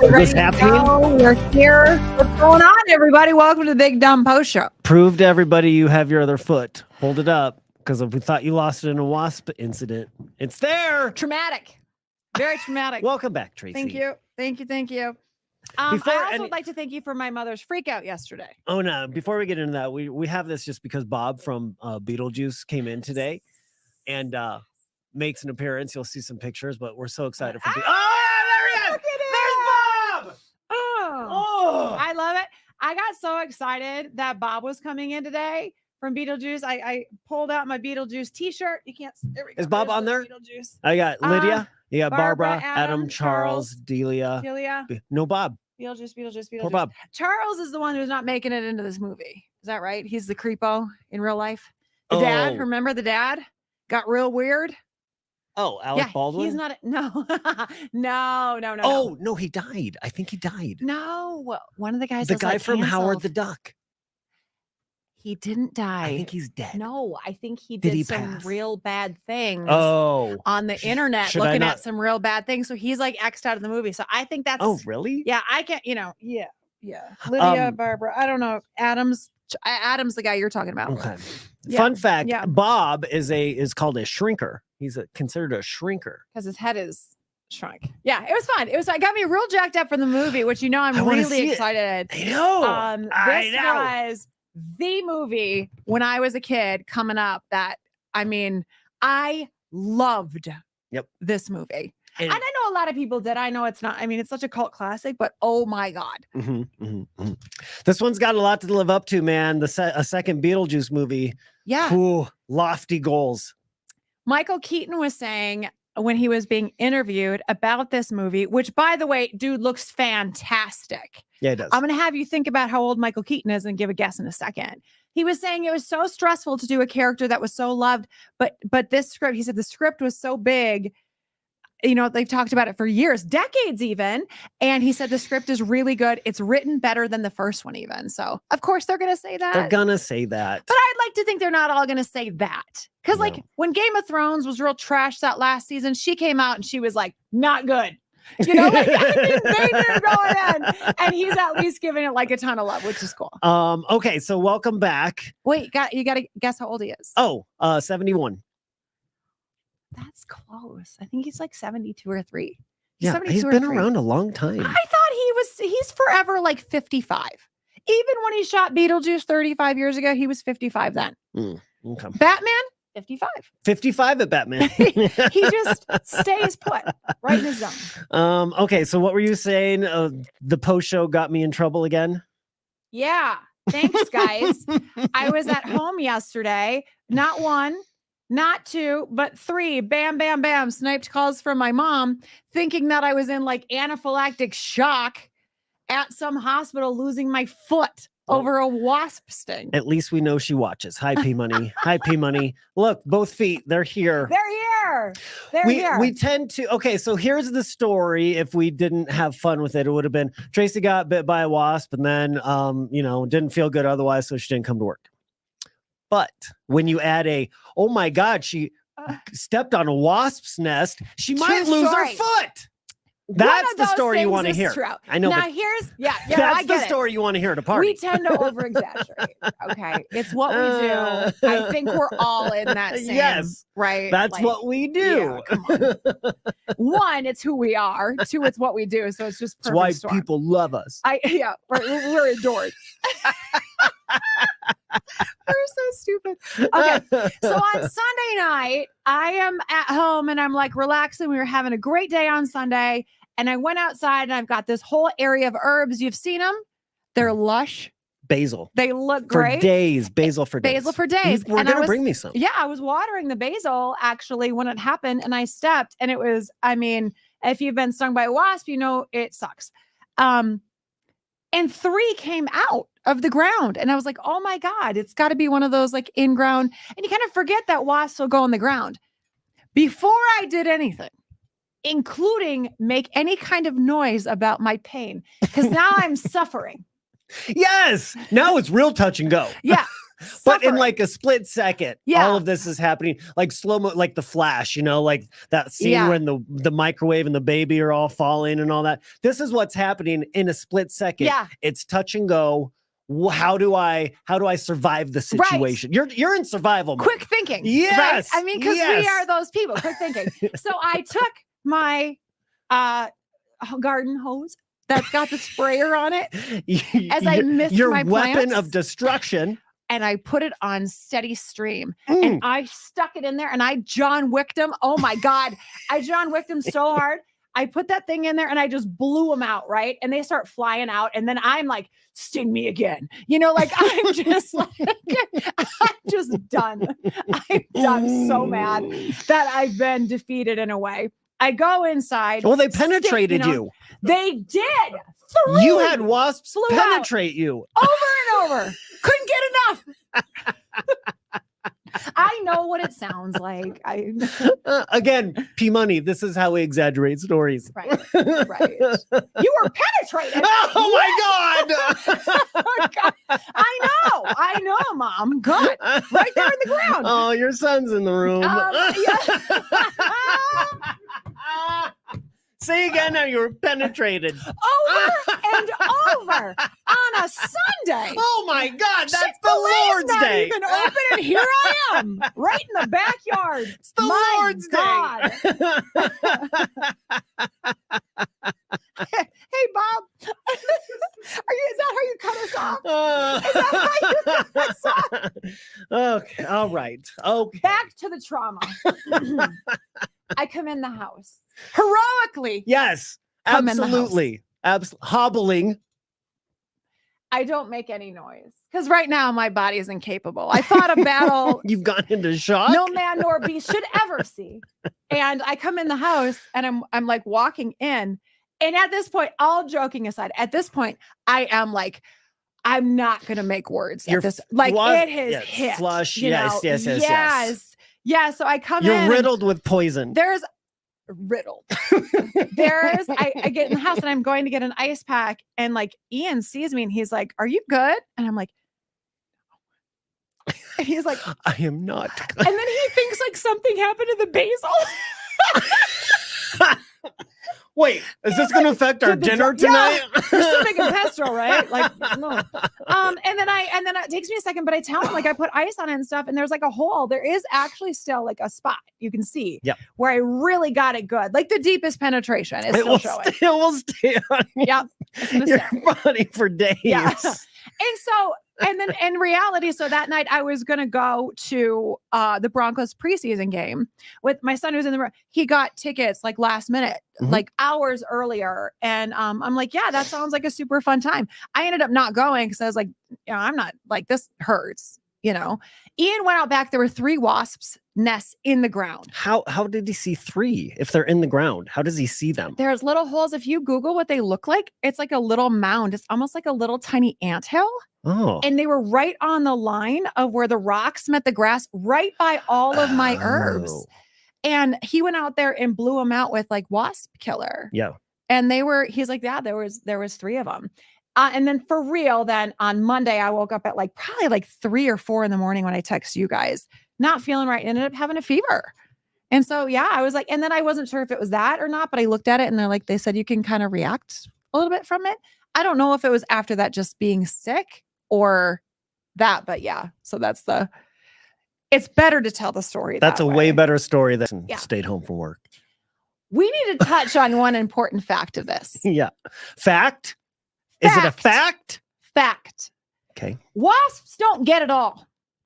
Is this happening? We're here. What's going on, everybody? Welcome to the Big Dumb Post Show. Prove to everybody you have your other foot. Hold it up, because we thought you lost it in a wasp incident. It's there. Traumatic. Very traumatic. Welcome back, Tracy. Thank you. I also would like to thank you for my mother's freak out yesterday. Oh, no. Before we get into that, we have this just because Bob from Beetlejuice came in today and makes an appearance. You'll see some pictures, but we're so excited for there he is. There's Bob. Oh, I love it. I got so excited that Bob was coming in today from Beetlejuice. I pulled out my Beetlejuice t-shirt. You can't. There we go. Is Bob on there? Beetlejuice. I got Lydia. You got Barbara, Adam, Charles, Delia. No Bob. Beetlejuice. Poor Bob. Charles is the one who's not making it into this movie. Is that right? He's the creepo in real life. The dad. Remember the dad? Got real weird. Oh, Alec Baldwin? He's not. No. No. Oh, no, he died. I think he died. No. One of the guys. The guy from Howard the Duck. He didn't die. I think he's dead. No, I think he did some real bad things. On the internet, looking at some real bad things. So he's like X'd out of the movie. So I think that's. Oh, really? Yeah, I can't. Yeah. Lydia, Barbara. I don't know. Adam's the guy you're talking about. Okay. Yeah. Fun fact: Bob is called a shrinker. He's considered a shrinker because his head is shrunk. Yeah, it was fun. It got me real jacked up from the movie, which I'm really excited. I know. This was the movie when I was a kid coming up that I loved. Yep. This movie. And I know a lot of people did. I know it's not. It's such a cult classic, but oh my God. This one's got a lot to live up to, man. A second Beetlejuice movie. Yeah. Ooh, lofty goals. Michael Keaton was saying when he was being interviewed about this movie, which, by the way, dude looks fantastic. Yeah, it does. I'm going to have you think about how old Michael Keaton is and give a guess in a second. He was saying it was so stressful to do a character that was so loved, but this script, he said the script was so big. They've talked about it for years, decades even. And he said the script is really good. It's written better than the first one even. So, of course, they're going to say that. They're going to say that. But I'd like to think they're not all going to say that. Because, when Game of Thrones was real trash that last season, she came out and she was like, not good. They knew going in. And he's at least giving it a ton of love, which is cool. Okay, so welcome back. Wait, you got to guess how old he is. 71. That's close. I think he's 72 or 3. He's been around a long time. I thought he's forever 55. Even when he shot Beetlejuice 35 years ago, he was 55 then. Okay. Batman, 55. 55 at Batman. He just stays put right in his zone. Okay, so what were you saying? The post show got me in trouble again? Yeah. Thanks, guys. I was at home yesterday. Not one. Not 2, but 3. Bam, bam, bam. Sniped calls from my mom, thinking that I was in anaphylactic shock at some hospital, losing my foot over a wasp sting. At least we know she watches. Hi, P Money. Hi, P Money. Look, both feet. They're here. They're here. We tend to. Okay, so here's the story. If we didn't have fun with it, it would have been Tracy got bit by a wasp and then, didn't feel good otherwise, so she didn't come to work. But when you add oh my God, she stepped on a wasp's nest, she might lose her foot. That's the story you want to hear. True. I know. Now that's the story you want to hear at a party. We tend to over-exaggerate. Okay, it's what we do. I think we're all in that same. Yes, right. That's what we do. Yeah, come on. 1, it's who we are. 2, it's what we do. So it's just perfect. It's why people love us. We're adored. We're so stupid. Okay, so on Sunday night, I am at home and I'm relaxing. We were having a great day on Sunday, and I went outside and I've got this whole area of herbs. You've seen them? They're lush. Basil. They look great. For days. Basil for days. Basil for days. We're going to bring me some. Yeah, I was watering the basil actually when it happened, and I stepped, and it was, if you've been stung by a wasp, it sucks. And 3 came out of the ground. And I was like, oh my God, it's got to be one of those in ground. And you kind of forget that wasps will go on the ground. Before I did anything, including make any kind of noise about my pain, because now I'm suffering. Yes. Now it's real touch and go. Yeah. But in like a split second, Yeah. all of this is happening like slow-mo, like the Flash, like that scene when the microwave and the baby are all falling and all that. This is what's happening in a split second. Yeah. It's touch and go. How do I survive the situation? Right. You're in survival mode. Quick thinking. Yes. Right? I mean, because we are those people. Quick thinking. So I took my garden hose that's got the sprayer on it as I missed your my weapon plants, of destruction, and I put it on steady stream and I stuck it in there and I John Wicked them. Oh my God. I John Wicked them so hard. I put that thing in there and I just blew them out, right? And they start flying out. And then I'm like, sting me again. Like I'm just like, I'm just done. I'm done so mad that I've been defeated in a way. I go inside. Well, they penetrated you. They did. You had wasps penetrate you. Over and over. Couldn't get enough. I know what it sounds like. Again, P-Money, this is how we exaggerate stories. Right. You were penetrated. Oh my God. Oh, God. I know, Mom. Good. Right there in the ground. Oh, your son's in the room. Say again how you were penetrated. Over and over on a Sunday. Oh my God, that's Chick-fil-A's the Lord's not Day. even open, and here I am, right in the backyard. It's the Lord's Day. Hey, Bob. Is that how you cut us off? Is that how you cut us off? Okay, all right. Okay. Back to the trauma. I come in the house. Heroically. Yes, absolutely. Hobbling. I don't make any noise because right now my body is incapable. I fought a battle. You've gone into shock. No man nor beast should ever see. And I come in the house and I'm like walking in. And at this point, all joking aside, at this point, I am like, I'm not going to make words. It has hit. Flush. Yes. Yeah. So I come in. You're riddled with poison. There's riddled. I get in the house and I'm going to get an ice pack. And like Ian sees me and he's like, "Are you good?" And I'm like, and he's like, "I am not good." And then he thinks like something happened to the basil. Wait, is this going to affect our dinner tonight? Yeah, we're still making pesto, right? Like, no. And then it takes me a second, but I tell him like I put ice on it and stuff, and there's like a hole. There is actually still like a spot you can see where I really got it good. Like the deepest penetration is still showing. It will stay on your body for days. Yeah. And so, and then in reality, so that night I was going to go to the Broncos preseason game with my son who's in the room. He got tickets like last minute, like hours earlier. And I'm like, yeah, that sounds like a super fun time. I ended up not going because I was like, I'm not like, this hurts, Ian went out back. There were 3 wasps nests in the ground. How did he see 3 if they're in the ground? How does he see them? There's little holes. If you Google what they look like, it's like a little mound. It's almost like a little tiny anthill. Oh. And they were right on the line of where the rocks met the grass, right by all of my herbs. And he went out there and blew them out with like wasp killer. Yeah. And he's like, yeah, there was 3 of them. And then for real, then on Monday, I woke up at like probably like 3 or 4 in the morning when I text you guys, not feeling right. Ended up having a fever. And so, yeah, I was like, and then I wasn't sure if it was that or not, but I looked at it and they said you can kind of react a little bit from it. I don't know if it was after that just being sick or that, but yeah. So it's better to tell the story. That's a way better story than stayed home from work. We need to touch on one important fact of this. Yeah. Fact? Is it a fact? Fact. Okay. Wasps don't get it all.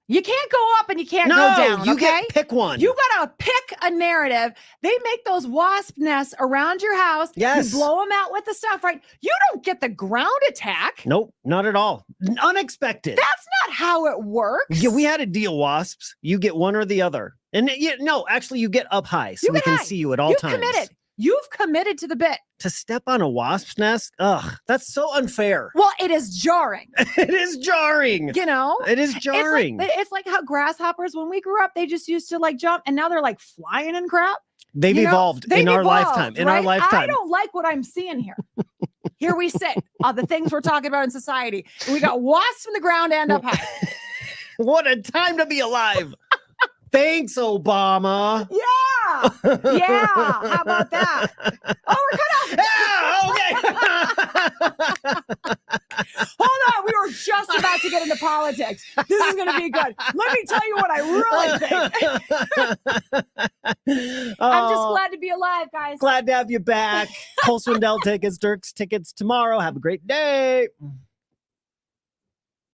You can't go up and you can't go down. You get pick one. You gotta pick a narrative. They make those wasp nests around your house. Yes. You blow them out with the stuff, right? You don't get the ground attack. Nope, not at all. Unexpected. That's not how it works. Yeah, we had a deal, wasps. You get one or the other. And actually you get up high so we can see you at all times. You've committed to the bit. To step on a wasp's nest? Ugh, that's so unfair. Well, it is jarring. It is jarring. It is jarring. It's like how grasshoppers, when we grew up, they just used to like jump and now they're like flying and crap. They've evolved in our lifetime. I don't like what I'm seeing here. Here we sit, the things we're talking about in society. And we got wasps from the ground and up high. What a time to be alive. Thanks, Obama. Yeah. Yeah. How about that? Oh, we're cut off. Yeah, okay. Hold on. We were just about to get into politics. This is going to be good. Let me tell you what I really think. I'm just glad to be alive, guys. Glad to have you back. Cole Swindell tickets, Dirk's tickets tomorrow. Have a great day.